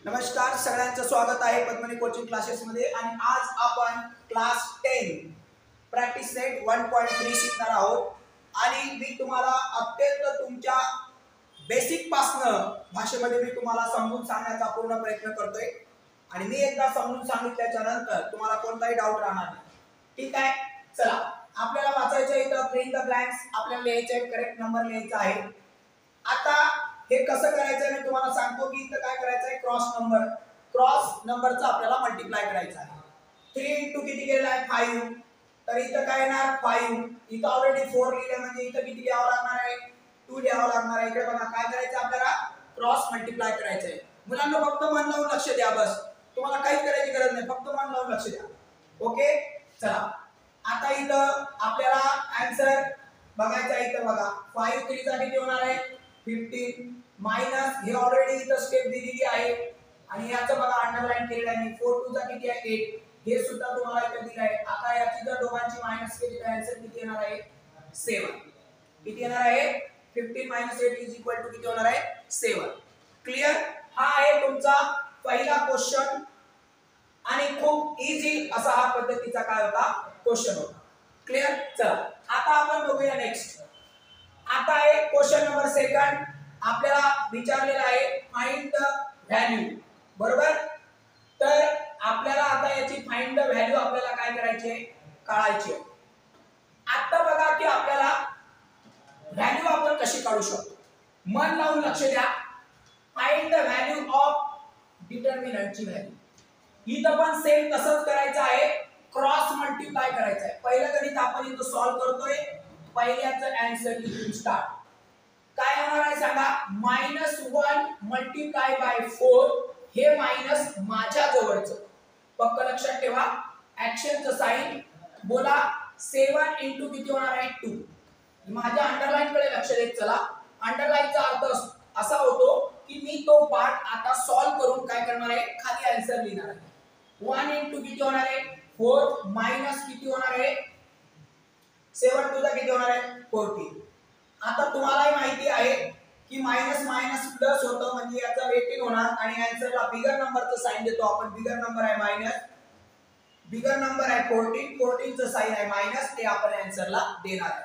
नमस्कार, सगळ्यांचं स्वागत आहे पद्मनी कोचिंग क्लासेस मध्ये। आणि आज आपण क्लास 10 प्रॅक्टिस सेट 1.3 शिकणार आहोत। आणि मी तुम्हाला अत्यंत तुमच्या बेसिक पासून भाषेमध्ये मी तुम्हाला समजून सांगण्याचा पूर्ण प्रयत्न करतोय। आणि मी एकदा समजून सांगितल्याच्या नंतर तुम्हाला कोणताही डाऊट राहणार नाही, ठीक आहे। चला, आपल्याला वाचायचं इथं फिल इन द ब्लँक्स, आपल्याला लिहायचे करेक्ट नंबर लिहायचा आहे। आता हे कसं करायचं मी तुम्हाला सांगतो की इथं काय करायचं आहे, क्रॉस नंबरचा आपल्याला मल्टिप्लाय करायचा आहे। 3 इंटू किती केलेला आहे 5, तर इथं काय येणार 5, इथं ऑलरेडी 4 लिहिले म्हणजे इथं किती लिहावं लागणार आहे 2 लिहावं लागणार आहे। इकडे बघा काय करायचं आपल्याला क्रॉस मल्टिप्लाय करायचं आहे। मुलांना फक्त मन लावून लक्ष द्या, बस तुम्हाला काहीच करायची गरज नाही, फक्त मन लावून लक्ष द्या। ओके, चला आता इथं आपल्याला आन्सर बघायचा आहे। इथं बघा 5 3 चा किती होणार आहे 15 मायनस हे ऑलरेडी इथं स्टेप दिलेली आहे आणि याचं बघा अंडरलाइन केलेलं आहे। 4 2 चा किती आहे 8, हे सुद्धा तुम्हाला इथं दिलं आहे। आता याची जर दोघांची मायनस केली तर आन्सर किती येणार आहे 7। किती येणार आहे 15 8 किती होणार आहे 7। क्लियर, हा आहे तुमचा पहिला क्वेश्चन आणि खूप इझी असा हा पद्धतीचा काय होता क्वेश्चन होता। क्लियर, चला आता आपण बघूया नेक्स्ट। आता आहे क्वेश्चन नंबर 2 आपल्याला विचारलेला आहे फाइंड द व्हॅल्यू, बरोबर। तर आपल्याला आता याची फाइंड द व्हॅल्यू आपल्याला काय करायची आहे काढायची आहे। आता बघा की आपल्याला व्हॅल्यू आपण कशी काढू शकतो, मन लावून लक्ष द्या। फाइंड द व्हॅल्यू ऑफ डिटर्मिनंटची व्हॅल्यू, इथं पण सेम तसंच करायचं आहे, क्रॉस मल्टिप्लाय करायचं आहे। पहिलं गणित आपण इथं सॉल्व करतोय, पहिल्याचं आन्सर इथून स्टार्ट काय होणार आहे सांगा, -1 मल्टिप्लाय बाय 4, हे मायनस माझ्या जवळचं, पक्क लक्षात ठेवा ऍक्शनचं साइन। बोला 7 इंटू किती होणार आहे 2, माझ्या अंडरलाइन कडे लक्ष देत चला। अंडरलाइनचा अर्थ असा होतो की मी तो पार्ट आता सॉल्व करून काय करणार आहे खाली आन्सर लिहिणार आहे। 1 इंटू किती होणार आहे 4 मायनस किती होणार आहे 7 2 चा किती होणार आहे 14। आता तुम्हालाही माहिती आहे की मायनस मायनस प्लस होतं म्हणजे याचा वेटिंग होणार आणि आन्सरला बिगर नंबरचं साइन देतो आपण। बिगर नंबर आहे मायनस, बिगर नंबर आहे 14, 14 चं साइन आहे मायनस, ते आपण आन्सरला देणार आहे।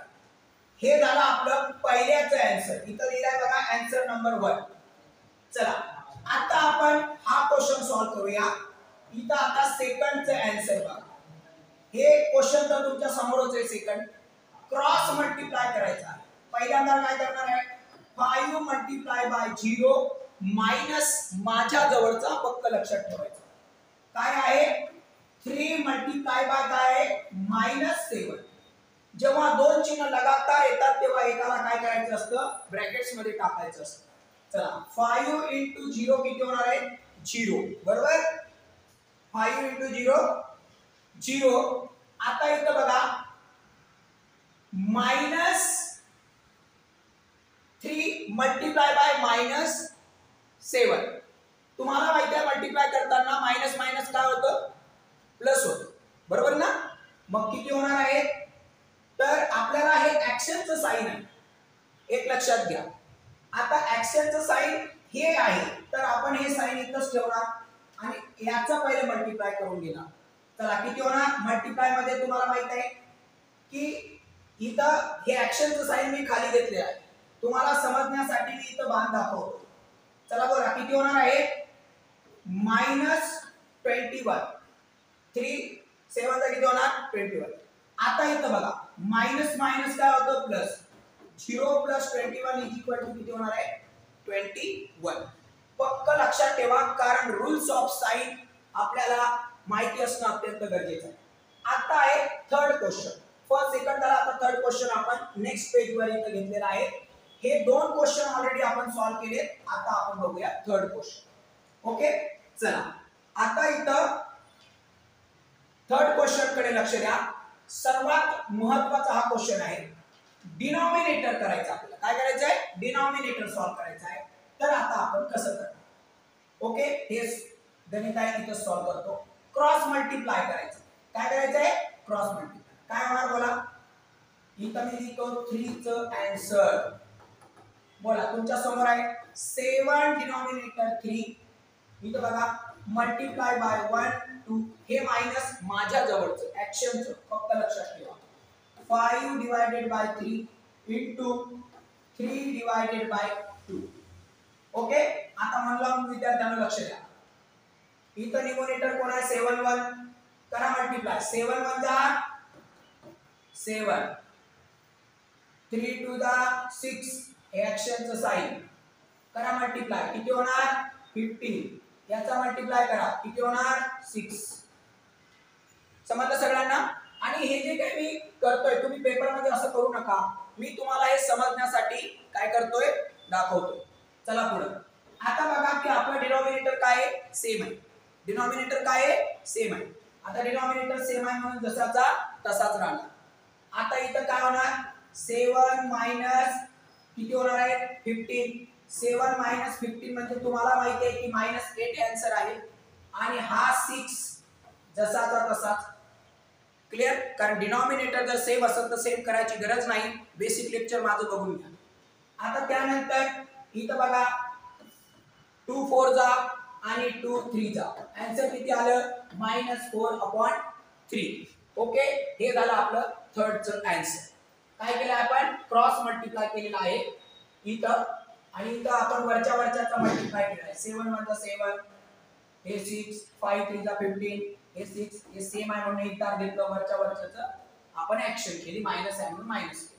हे झालं आपलं पहिल्याचं आन्सर, इथं लिहिलंय बघा आन्सर नंबर 1। चला आता आपण हा क्वेश्चन सॉल्व करूया। इथं आता सेकंडचं आन्सर बघा, हे क्वेश्चन तर तुमच्या समोरच आहे। सेकंड क्रॉस मल्टिप्लाय करायचा आहे। पहिल्यांदा काय करणार आहे 5 मल्टिप्लाय बाय 0 मायनस माझ्या जवळचा, पक्क लक्षात ठेवायचं काय आहे 3 मल्टिप्लाय बाय काय आहे -7। जेव्हा दोन चिन्ह लगातार येतात तेव्हा एकाला काय करायचं असतं ब्रॅकेट्स मध्ये टाकायचं असतं। चला 5 इंटू 0 किती होणार आहे 0, बरोबर। 5 इंटू 0 0। आता इथं बघा -3 मल्टिप्लाय बाय -7, तुम्हाला माहिती आहे मल्टिप्लाय करताना मायनस मायनस काय होतं प्लस होतं, बरोबर ना। मग किती होणार आहे, तर आपल्याला हे ऍक्शनचं साइन आहे, एक लक्षात घ्या। आता ऍक्शनचं साइन हे आहे तर आपण हे साइन इथंच ठेवणार आणि याचा पहिले मल्टिप्लाय करून घेणार। चला किती होणार मल्टिप्लाय मध्ये तुम्हाला माहित आहे की इथं हे ऍक्शनचं साइन मी खाली घेतले आहे, तुम्हाला समजण्यासाठी मी इथं बाण दाखवतो। चला बघा किती होणार आहे -21, 3 7 चा किती होणार 21। आता इथं बघा मायनस मायनस काय होतं प्लस, 0 प्लस 21 किती होणार आहे 21। पक्क लक्षात ठेवा कारण रूल्स ऑफ साइन आपल्याला माहिती असणं अत्यंत गरजेचं आहे। आता आहे थर्ड क्वेश्चन, फर्स्ट सेकंड झाला, आता थर्ड क्वेश्चन आपण नेक्स्ट पेज वर इथं घेतलेला आहे। हे दोन क्वेश्चन ऑलरेडी आपण सॉल्व केले, आता आपण बघूया थर्ड क्वेश्चन। ओके, चला आता इथं थर्ड क्वेश्चन कडे लक्ष द्या। सर्वात महत्त्वाचा हा क्वेश्चन आहे, डिनॉमिनेटर करायचा आपल्याला। काय करायचं आहे डिनॉमिनेटर सॉल्व करायचा आहे। तर आता आपण कसं करणार, ओके हे गणित आहे इथं सॉल्व करतो। क्रॉस मल्टिप्लाय करायचं, काय करायचं आहे क्रॉस मल्टिप्लाय। काय होणार बोला, इथं मी लिहितो 3 चं आन्सर, बोला तुमच्या समोर आहे 7 डिनॉमिनेटर 3 इथं बघा मल्टिप्लाय बाय 1 2 हे मायनस माझ्या जवळचं ऍक्शनचं फक्त लक्षात ठेवा 5 divided by 3 into 3 divided by 2 okay आता म्हणलं विद्यार्थ्यांना लक्ष द्या इथं न्यूमरेटर कोण आहे 7 1 करा मल्टिप्लाय 7 1 जा 7 3 2 जा 6 हे ऍक्शनचं साइन करा मल्टिप्लाय किती होणार 15 याचा मल्टिप्लाय करा किती होणार 6 समजलं सगळ्यांना आणि हे जे काही मी करतोय तुम्ही पेपर मध्ये असं करू नका मी तुम्हाला हे समजण्यासाठी काय करतोय दाखवतोय चला पुढे आता बघा की आपलं डिनॉमिनेटर काय आहे सेम आहे डिनॉमिनेटर काय आहे सेम आहे आता डिनॉमिनेटर सेम आहे म्हणून जसाचा तसाच राहणार आता इथं काय होणार 7 मायनस किती होणार आहे 15 7 मायनस 15 म्हणजे तुम्हाला माहिती आहे की -8 आन्सर आहे आणि हा 6 जसाचा तसाच क्लियर कारण डिनॉमिनेटर जर सेम असेल तर सेम करायची गरज नाही बेसिक लेक्चर माझं बघून घ्या आता त्यानंतर इथं बघा 2 4 जा आणि 2 3 जा आन्सर किती आलं -4/3 ओके हे झालं आपलं थर्डचं आन्सर काय केलं आपण क्रॉस मल्टिप्लाय केलेला आहे इथं आणि इथं आपण वरच्या वरच्याचा मल्टिप्लाय केला आहे 7 1 जा 7 हे 6 5 3 जा 15 हे 6 हे सेम आहे म्हणून इथं घेतलं वरच्या वरच्याचं आपण ऍक्शन केली मायनस आहे म्हणून मायनस केलं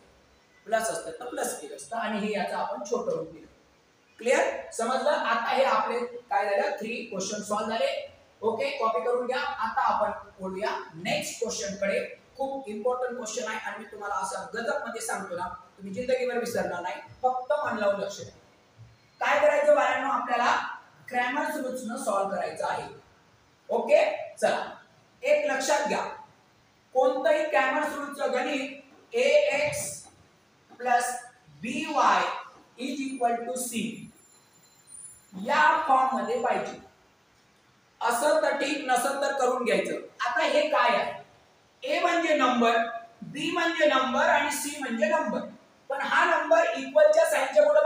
प्लस असतं तर प्लस केलं असतं आणि हे याचं आपण छोटं रूप दिलं क्लियर समजलं आता हे आपले काय झालं 3 क्वेश्चन सॉल्व झाले ओके कॉपी करून घ्या आता आपण बोलूया नेक्स्ट क्वेश्चन कडे खूप इम्पॉर्टंट क्वेश्चन आहे आणि मी तुम्हाला असं गजब मध्ये सांगतो ना तुम्ही जिंदगीभर विसरणार नाही फक्त मन लावून लक्ष द्या काय करायचं बाळांनो आपल्याला क्रॅमर्स रूल्सनं सॉल्व करायचं आहे ओके चला एक लक्षात घ्या कोणतंही क्रॅमर्स रूलचं गणित ax + by = c या फॉर्म मध्ये पाहिजे असं तर ठीक नसं तर करून घ्यायचं आता हे काय आहे a म्हणजे नंबर b म्हणजे नंबर आणि c म्हणजे नंबर पण हा नंबर इक्वलच्या साइनच्या कुठे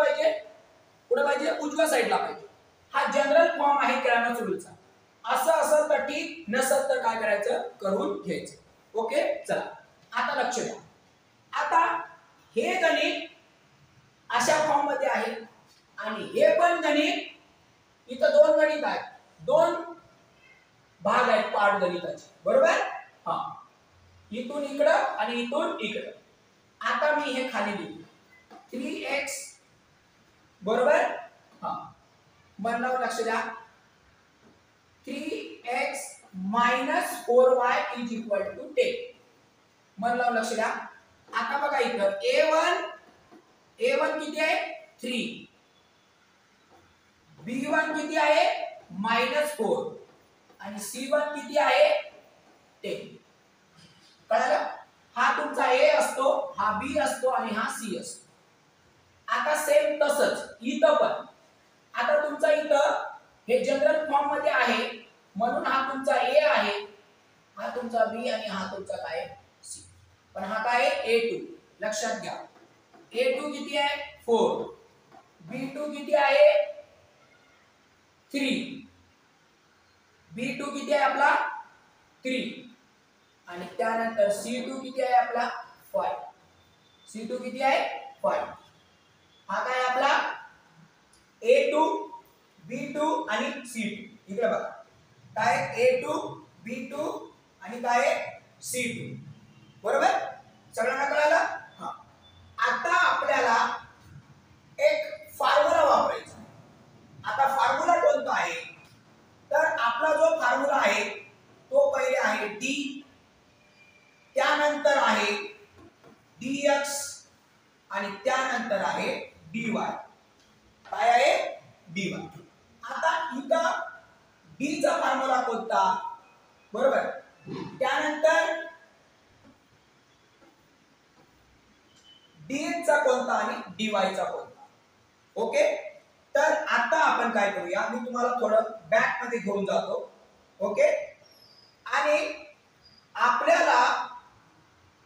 पाहिजे उजव्या साइडला पाहिजे हा जनरल फॉर्म आहे क्रॅमर्स रूलचा असं असं तर ठीक नसं तर काय करायचं करून घ्यायचं ओके चला आता लक्ष द्या आता हे गणित अशा फॉर्म मध्ये आहे आणि हे पण गणित इथं दोन गणित आहेत दोन भाग आहेत पार्ट गणिताचे बरोबर हा इथून इकडं आणि इथून इकडं आता मी हे खाली लिहितो 3x बरोबर हा मन लावून लक्ष द्या 3x - 4y = 10 मन लावून लक्ष द्या आता बघा इथं a1 किती आहे 3 b1 किती आहे -4 आणि c1 किती आहे 10 कळलं हा तुमचा a असतो हा b असतो आणि हा c असतो आता सेम तसंच इथं पण आता तुमचा इथं हे जनरल फॉर्म मध्ये आहे म्हणून हा तुमचा a आहे हा तुमचा b आणि हा तुमचा काय c पण हा काय a2 लक्षात घ्या a2 किती आहे 4 b2 किती आहे 3 b2 किती आहे आपला 3 आणि त्यानंतर c2 किती आहे आपला 5 c2 किती आहे 5 हा काय आपला a2 b2 आणि c2 इकडे बघा काय a2 b2 आणि काय c2 बरोबर सगळ्यांना कळालं हां आता आपल्याला एक फॉर्म्युला वापरायचा आता फॉर्म्युला कोणता आहे तर आपला जो फॉर्म्युला आहे तो पहिले आहे d त्यानंतर आहे dx आणि त्यानंतर आहे dy काय आहे dy आता इथं d चा फॉर्म्युला कोणता बरोबर त्यानंतर dx चा कोणता आणि dy चा कोणता ओके तर आता आपण काय करूया मी तुम्हाला थोडं बॅक मध्ये घेऊन जातो ओके आणि आपल्याला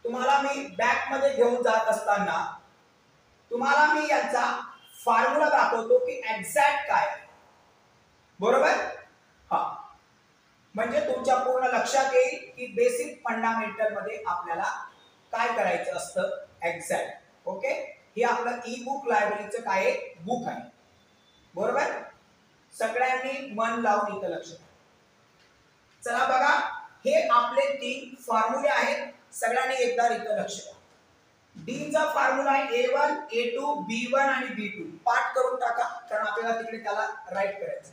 तुम्हाला मी बॅक मध्ये घेऊन जात असताना तुम्हाला मी याचा फॉर्म्युला दाखवतो की एक्झॅक्ट काय आहे बरोबर फंडामेंटल मध्ये आपल्याला काय करायचं असतं एक्झॅक्ट. ओके, हे आपलं ई बुक लायब्ररीचं काय बुक आहे. बरोबर, सगळ्यांनी मन लावून इथं लक्ष द्या. चला बघा, हे आपले 3 फॉर्म्युले आहेत. सगळ्यांनी एकदा इथं लक्ष द्या. डी चा फॉर्म्युला आहे A1 A2 B1 आणि B2. पाठ करून टाका कारण आपल्याला तिकडे त्याला राईट करायचं.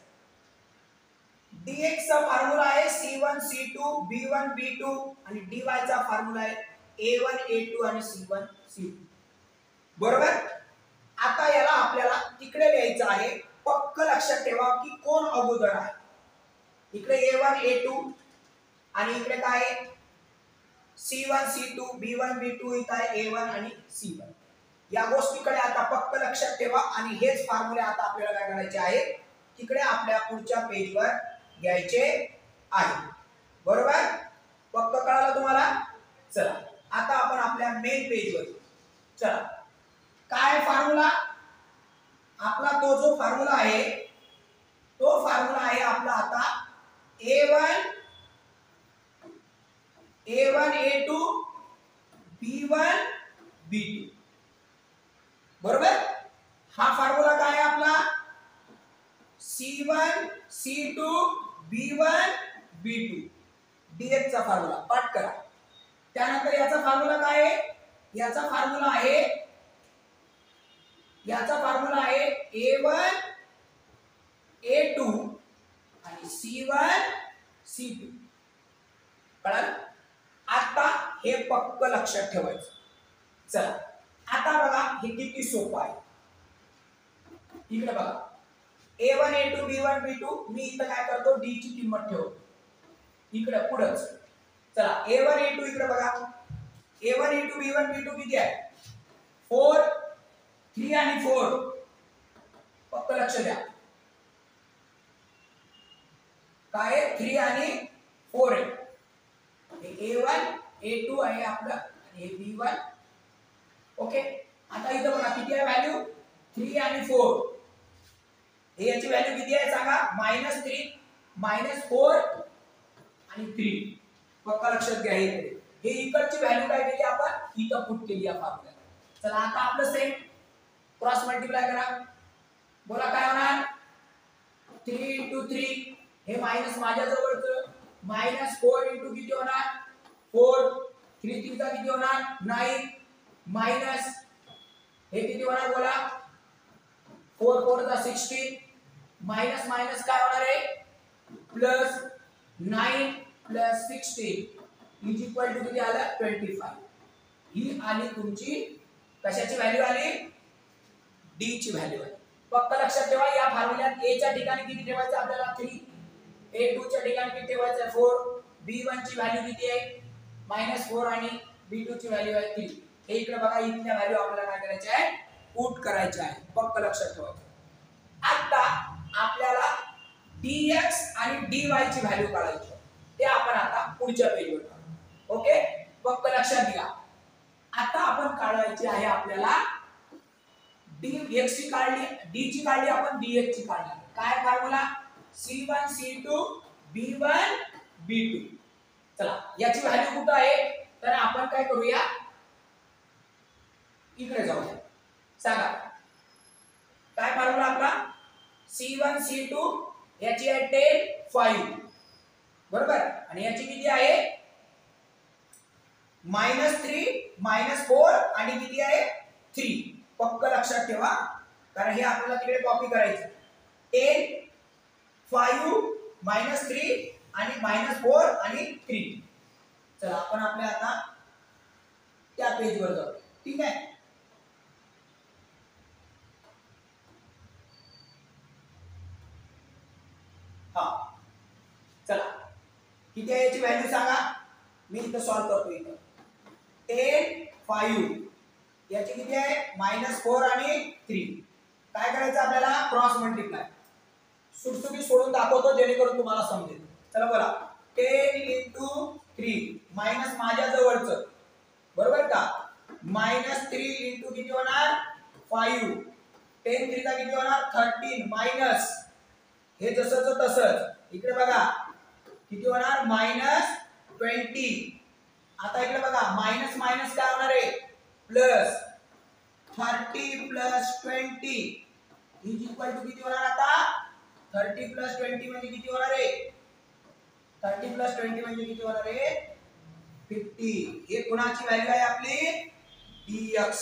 dx चा फॉर्म्युला आहे C1 C2 B1 B2 आणि dy चा फॉर्म्युला आहे A1 A2 आणि C1 C2. बरोबर, आता याला आपल्याला तिकडे लिहायचं आहे. पक्क लक्षात ठेवा की कोण अगोदर आहे. इकडे A1 A2 आणि इकडे काय आहे C1 C2 B1 B2, इथं आहे A1 आणि C1. या गोष्टीकडे आता पक्क लक्षात ठेवा आणि हेच फॉर्म्युले आता आपल्याला काय करायचे आहे तिकडे आपल्या पुढच्या पेजवर घ्यायचे आहे. बरोबर, पक्क कळालं तुम्हाला. चला आता आपण आपल्या मेन पेजवर चला. काय फॉर्म्युला आपला, तो जो फॉर्म्युला आहे तो फॉर्म्युला आहे आपला आता A1 A2 B1 B2. बरोबर, हा फॉर्म्युला काय आहे आपला C1 C2 B1 B2 dx चा फॉर्म्युला. पाठ करा. त्यानंतर याचा फॉर्म्युला काय आहे, याचा फॉर्म्युला आहे A1 A2 आणि C1 C2. कळालं. आता हे पक्क लक्षात ठेवायचं. चला आता बघा हे किती सोपं आहे. इकडे बघा A1 A2 B1 B2. मी इथं काय करतो d ची किंमत ठेवतो इकडे पुढेच. चला A1 A2 इकडे बघा A1 A2 B1 B2 किती आहे 4 3 आणि 4. पक्क लक्ष द्या काय 3 आणि 4 आहे. A1 A2 आहे आपलं आणि B1. ओके, आता इथं बघा किती आहे व्हॅल्यू 3 आणि 4. हे याची व्हॅल्यू किती आहे सांगा -3 -4 आणि 3. पक्क लक्षात घ्या. हे इकडची व्हॅल्यू काय केली आपण इथं पुट केली या फॉर्म्युला. चला आता आपलं सेम क्रॉस मल्टिप्लाय करा. बोला काय होणार 3 * 3. हे मायनस माझ्या जवळचं -4 * किती होणार 4. 3 3 चा किती होणार 9 मायनस हे किती होणार बोला 4 4 चा 16 मायनस मायनस काय होणार आहे plus 9 plus 16 is equal to किती आलं 25. ही आली तुमची कशाची व्हॅल्यू आली डी ची व्हॅल्यू आली. फक्त लक्षात ठेवा या फॉर्म्युल्यात a च्या ठिकाणी किती ठेवायचं आपल्याला 3, A2 च्या ठिकाणी किती ठेवायचं 4, B1 ची व्हॅल्यू किती आहे -4 आणि B2 ची व्हॅल्यू आहे 3. हे इकडे बघा इथल्या व्हॅल्यू आपल्याला काय करायचे आहे पुट करायचे आहे. फक्त लक्षात ठेवायचं. आता आपल्याला dx आणि dy ची व्हॅल्यू काढायची ते आपण आता पुढच्या पेजवर काढू. ओके, फक्त लक्षात घ्या. आता आपण काढायची आहे आपल्याला dx ची काढली, d ची काढली आपण dx ची काढली. काय formula C1 C2 B1 B2. चला याची व्हॅल्यू कुठे आहे तर आपण काय करूया इकडे जाऊया. सांगा काय फॉर्म्युला आपला C1 C2 याची आहे 10 5. बरोबर, आणि याची किती आहे -3 -4 आणि किती आहे 3. पक्क लक्षात ठेवा कारण हे आपल्याला तिकडे कॉपी करायचं 10 5 -3 आणि -4 आणि 3. चला आपण आपल्या आता त्या पेजवर जाऊ. ठीक आहे. हा चला किती आहे याची व्हॅल्यू सांगा. मी इथं सॉल्व करतो. इथं 10 5 याची किती आहे -4 आणि 3. काय करायचं आपल्याला क्रॉस मल्टिप्लाय सुटसुटी सोडून दाखवतो जेणेकरून तुम्हाला समजेल. चला बोला 10 * 3 मायनस माझ्या जवळचं बरोबर का -3 * किती होणार 5. 10 3 चा किती होणार 13 मायनस हे जसंच तसंच इकडे बघा किती होणार -20 आता इकडे बघा मायनस मायनस काय होणार आहे plus 30 plus 20 is equal to किती होणार आता 30 प्लस 20 म्हणजे किती होणार आहे 30 प्लस 20 म्हणजे किती होणार आहे 50. हे कोणाची व्हॅल्यू आहे आपली dx.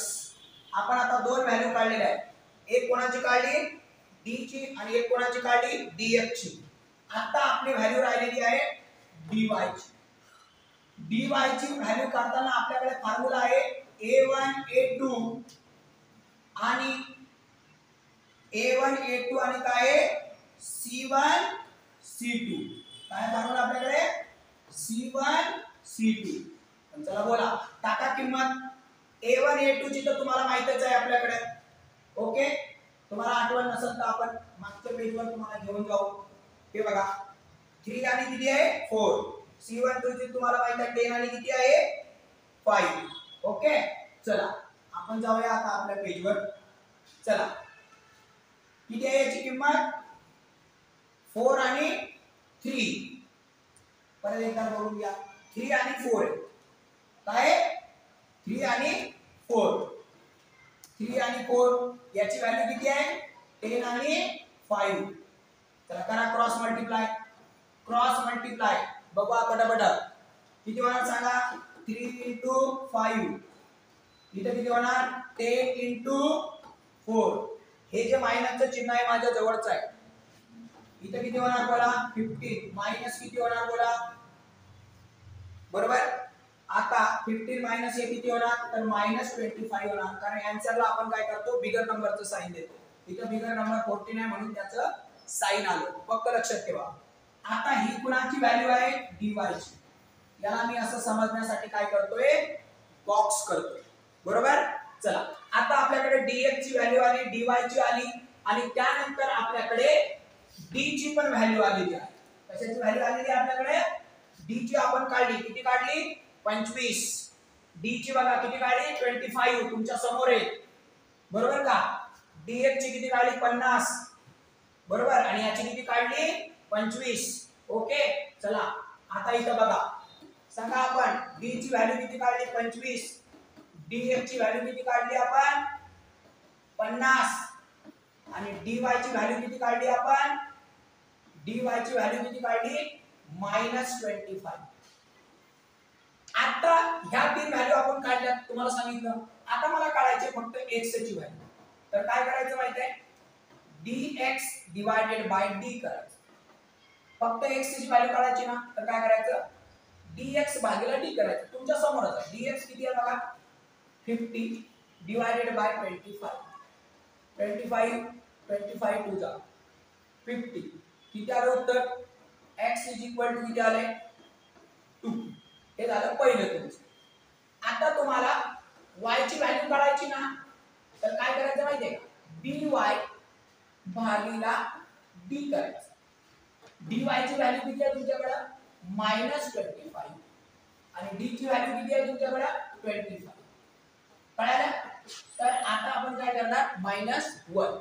आपण आता दोन व्हॅल्यू काढलेल्या आहेत एक कोणाची काढली d ची आणि एक कोणाची काढली dx ची. आता आपली व्हॅल्यू राहिलेली आहे dy ची. dy ची व्हॅल्यू काढताना आपल्याकडे फॉर्म्युला आहे a1 a2 आणि a1 a2 आणि काय आहे c1 c2. काय फॉर्म्युला आपल्याकडे c1 c2. चला बोला टाका किंमत a1 a2 ची तर तुम्हाला माहितच आहे आपल्याकडे. ओके तुम्हाला आठवण नसेल तर आपण मागच्या पेजवर तुम्हाला घेऊन जाऊ. हे बघा 3 आणि किती आहे 4 c1 2 ची तुम्हाला माहित आहे 10 आणि किती आहे 5. ओके चला आपण जाऊया आता आपल्या पेजवर. चला किती आहे याची किंमत 4 आणि 3. परत एकदा बघून घ्या 3 आणि 4 काय 3 आणि 4 3 आणि 4 याची व्हॅल्यू किती आहे 10 आणि 5. चला करा क्रॉस मल्टिप्लाय बघा पटापट किती होणार सांगा 3 into 5 इथे किती होणार 10 into 4. हे जे मायनसचं चिन्ह आहे माझ्या जवळच आहे इथे किती होणार बोला 15 मायनस किती होणार बोला बरोबर. आता 15 मायनस हे किती होणार तर -25 होणार कारण आन्सरला आपण काय करतो बिगर नंबरचं साइन देतो. इथे बिगर नंबर 14 आहे म्हणून त्याचं साइन आलं फक्त लक्षात ठेवा. आता ही कुणाची व्हॅल्यू आहे dy ची. याला मी असं समजण्यासाठी काय करतोय बॉक्स करतोय बरोबर. चला आता आपल्याकडे dx ची व्हॅल्यू आली dy ची आली आणि त्यानंतर आपल्याकडे d ची पण व्हॅल्यू आलेली आहे. कशाची व्हॅल्यू आलेली आहे आपल्याकडे d ची आपण काढली किती काढली 25. d ची बघा किती काढली 25 तुमच्या समोर आहे बरोबर का. dx ची किती काढली 50 बरोबर आणि याची किती काढली 25. ओके चला आता इथं बघा सांगा आपण d ची व्हॅल्यू किती काढली 25 dx ची व्हॅल्यू किती काढली आपण 50 आणि dy ची व्हॅल्यू किती काढली आपण dy ची व्हॅल्यू किती काढली -25. आता ह्या तीन व्हॅल्यू आपण काढल्या तुम्हाला सांगितलं. आता मला काढायचे फक्त x ची व्हॅल्यू. तर काय करायचं माहिती आहे dx divided by d करायचं. फक्त x ची व्हॅल्यू काढायची ना तर काय करायचं dx भागिले d करायचं. तुमच्या समोरच आहे dx किती आहे बघा 50 divided by 25 टू जा 50 किती आलं उत्तर x किती आले 2. हे झालं पहिलं तुमचं. आता तुम्हाला y ची व्हॅल्यू काढायची ना तर काय करायचं माहितीये का dy भागिले d करायचं. dy ची व्हॅल्यू किती आहे तुमच्याकडे -25 आणि d ची व्हॅल्यू किती आहे तुमच्याकडे 25. कळालं. तर आता आपण काय करणार -1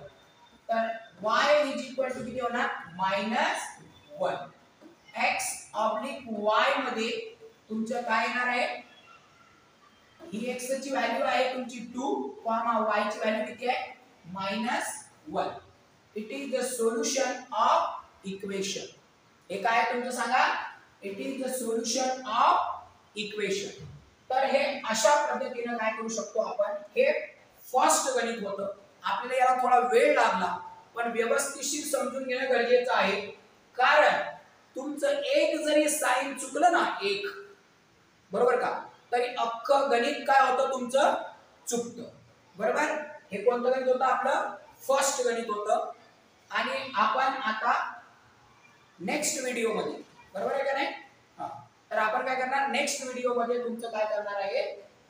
तर y किती होणार -1 x y मध्ये तुमचं काय येणार आहे ही x ची व्हॅल्यू आहे तुमची 2 y ची व्हॅल्यू किती आहे -1. It is the solution of equation. हे काय तुमचं सांगा it is the solution of equation. तर हे अशा पद्धतीने काय करू शकतो आपण. हे फर्स्ट गणित होतं आपल्याला याला थोडा वेळ लागला पण व्यवस्थितशीर समजून घेणं गरजेचं आहे कारण तुमचं एक जरी साइन चुकलं ना एक बरोबर का तरी अख्खं गणित काय होतं तुमचं चुकतं बरोबर. हे कोणतं गणित होतं आपलं फर्स्ट गणित होतं आणि आपण आता नेक्स्ट व्हिडिओ मध्ये बरोबर आहे का नाही तर आपण काय करणार नेक्स्ट व्हिडिओ मध्ये तुमचं काय करणार आहे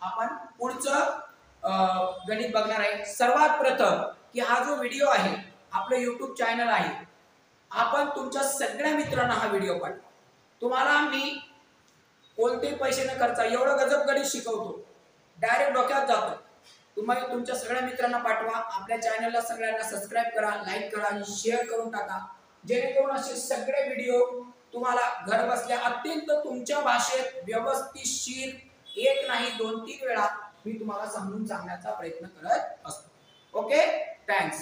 आपण पुढचं गणित बघणार आहे. सर्वात प्रथम की हा जो व्हिडिओ आहे आपलं YouTube चॅनल आहे आपण तुमच्या सगळ्या मित्रांना हा व्हिडिओ पाठवा. तुम्हाला मी कोणते पैसे न खर्च एवढं गजब गणित शिकवतो डायरेक्ट डोक्यात जातो. तुम्ही तुमच्या सगळ्या मित्रांना पाठवा. आपल्या चॅनलला सगळ्यांना सबस्क्राइब करा लाईक करा आणि शेअर करून टाका जेणेकरून असे सगळे व्हिडिओ तुम्हाला घर बसल्या अत्यंत तुमच्या भाषेत व्यवस्थितशीर एक नाही 2-3 वेळा मी तुम्हाला समजून सांगण्याचा प्रयत्न करत असतो. Okay, thanks.